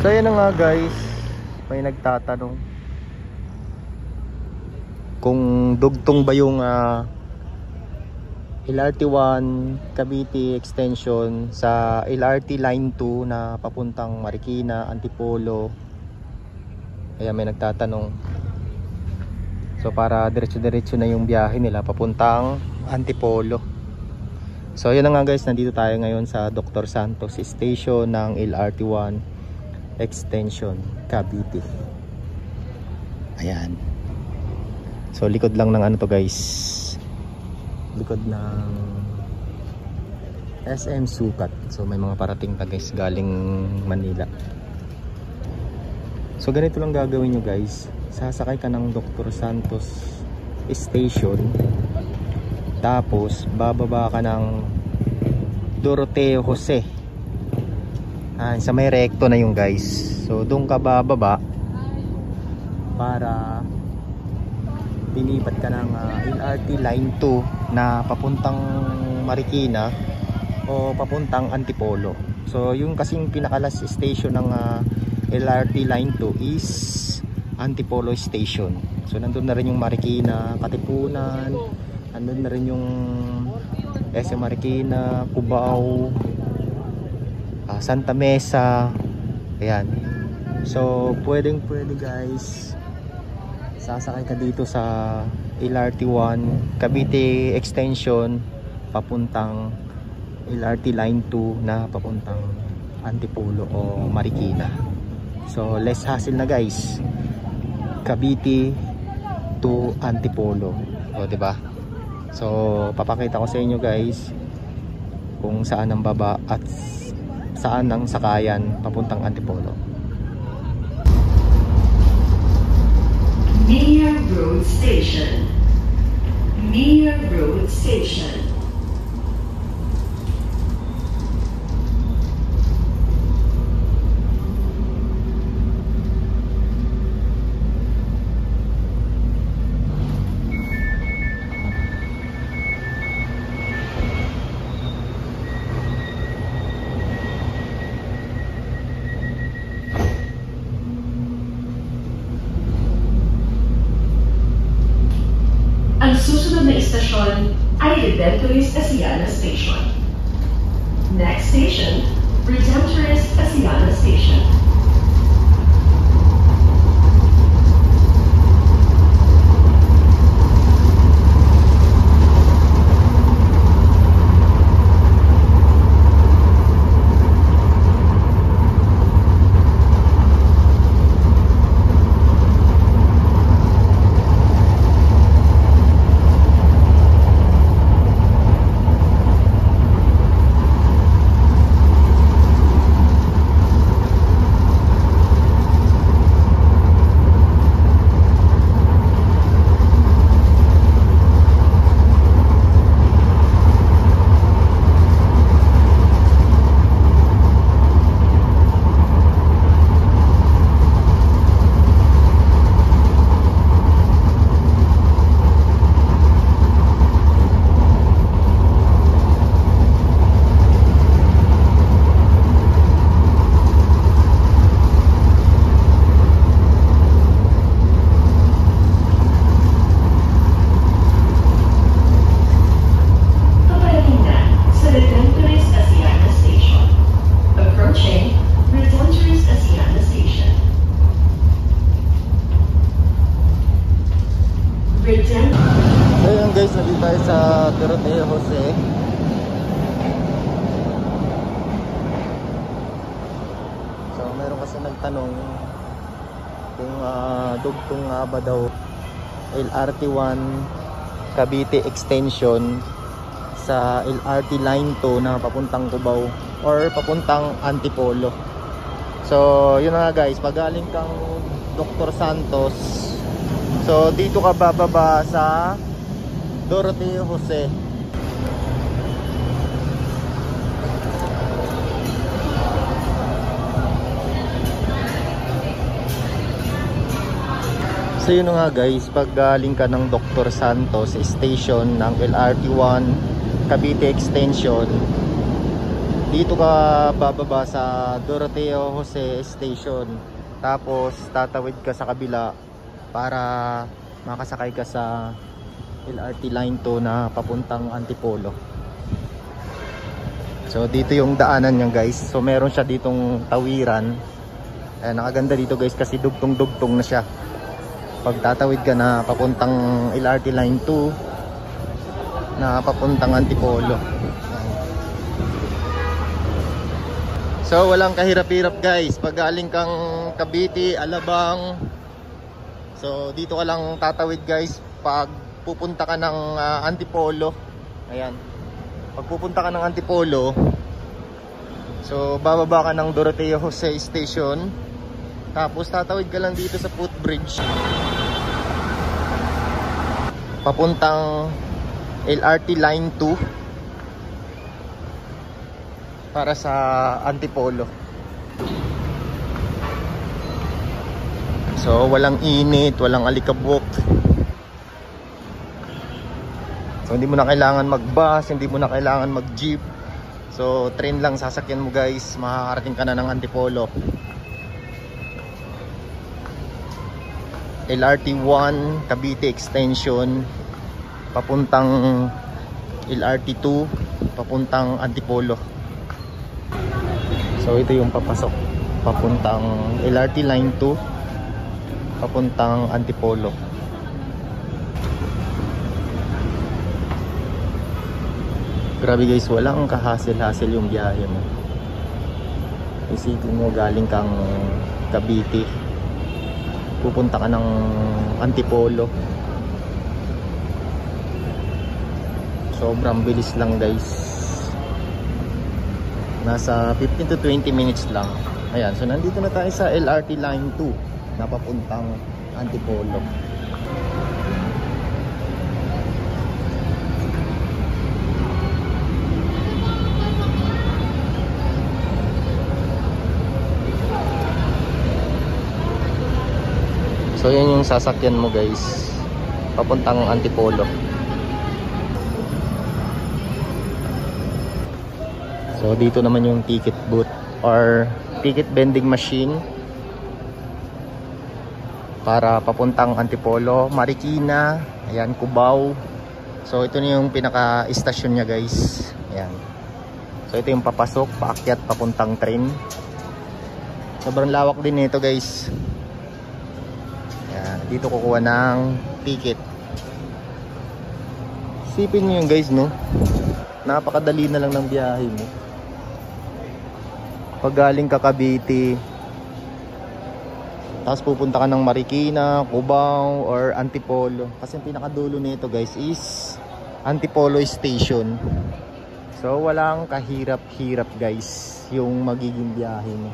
So yun na nga guys, may nagtatanong kung dugtong ba yung LRT1 Cavite extension sa LRT Line 2 na papuntang Marikina, Antipolo. Kaya may nagtatanong. So para diretso-diretso na yung biyahe nila papuntang Antipolo. So yun na nga guys, nandito tayo ngayon sa Dr. Santos Station ng LRT1 extension Cavite. Ayan. So likod lang ng ano to guys, likod ng SM Sukat. So may mga parating pa guys galing Manila. So ganito lang gagawin nyo guys, sasakay ka ng Dr. Santos Station, tapos bababa ka ng Doroteo Jose. Sa may recto na yung guys. So doon ka bababa para lilipat ka ng LRT Line 2 na papuntang Marikina o papuntang Antipolo. So yung kasing pinakalas station ng LRT Line 2 is Antipolo Station. So nandun na rin yung Marikina, Katipunan, nandun na rin yung SM Marikina, Cubao, Santa Mesa. Ayan. So pwede guys, sasakay ka dito sa LRT1 Cavite extension papuntang LRT Line 2 na papuntang Antipolo o Marikina. So less hassle na guys, Cavite to Antipolo. O diba? So papakita ko sa inyo guys kung saan ang baba at saan ang sakayan papuntang Antipolo. Mia Road Station. Mia Road Station. Ang susunod na istasyon ay Redemptorist Asiana Station. Next station, Redemptorist Asiana Station. Ayun guys, nandito tayo sa Doroteo Jose. So meron kasi nagtanong kung dugtong nga ba daw LRT1 Cavite extension sa LRT Line 2 na papuntang Cubao or papuntang Antipolo. So yun na nga guys, pagaling kang Dr. Santos, so dito ka bababa sa Doroteo Jose. So yun nga guys, pag galing ka ng Dr. Santos Station ng LRT1 Cavite extension, dito ka bababa sa Doroteo Jose Station. Tapos tatawid ka sa kabila para makasakay ka sa LRT Line 2 na papuntang Antipolo. So dito yung daanan niya guys. So meron siya ditong tawiran. Ayan, nakaganda dito guys kasi dugtong-dugtong na siya. Pag tatawid ka na papuntang LRT Line 2 na papuntang Antipolo. So walang kahirap-hirap guys. Pag galing kang Cavite, Alabang, so dito ka lang tatawid guys pag pupunta ka ng Antipolo. Ayan. Pag pupunta ka ng Antipolo, so bababa ka ng Doroteo Jose Station. Tapos tatawid ka lang dito sa footbridge papuntang LRT Line 2 para sa Antipolo. So walang init, walang alikabok. So hindi mo na kailangan mag-bus, hindi mo na kailangan mag-jeep. So train lang sasakyan mo guys, makakarating ka na ng Antipolo. LRT 1 Cavite Extension papuntang LRT 2 papuntang Antipolo. So ito yung papasok papuntang LRT Line 2 papuntang Antipolo. Grabe guys, walang kahassle-hassle yung biyahe mo. Isipin mo galing kang Cavite, pupunta ka ng Antipolo. Sobrang bilis lang guys. Nasa 15 to 20 minutes lang. Ayan, so nandito na tayo sa LRT Line 2 na papuntang Antipolo. So yan yung sasakyan mo guys papuntang Antipolo. So dito naman yung ticket booth or ticket vending machine para papuntang Antipolo, Marikina, ayan, Cubao. So ito na yung pinaka-istasyon niya guys. Ayan. So ito yung papasok, paakyat papuntang train. Sobrang lawak din nito guys. Ayan, dito kukuha ng ticket. Isipin nyo yung guys, no? Napakadali na lang ng biyahe mo. Pag galing ka Cavite, tapos pupunta ka ng Marikina, Cubao, or Antipolo. Kasi yung pinakadulo nito guys is Antipolo Station. So walang kahirap-hirap guys yung magiging biyahe mo.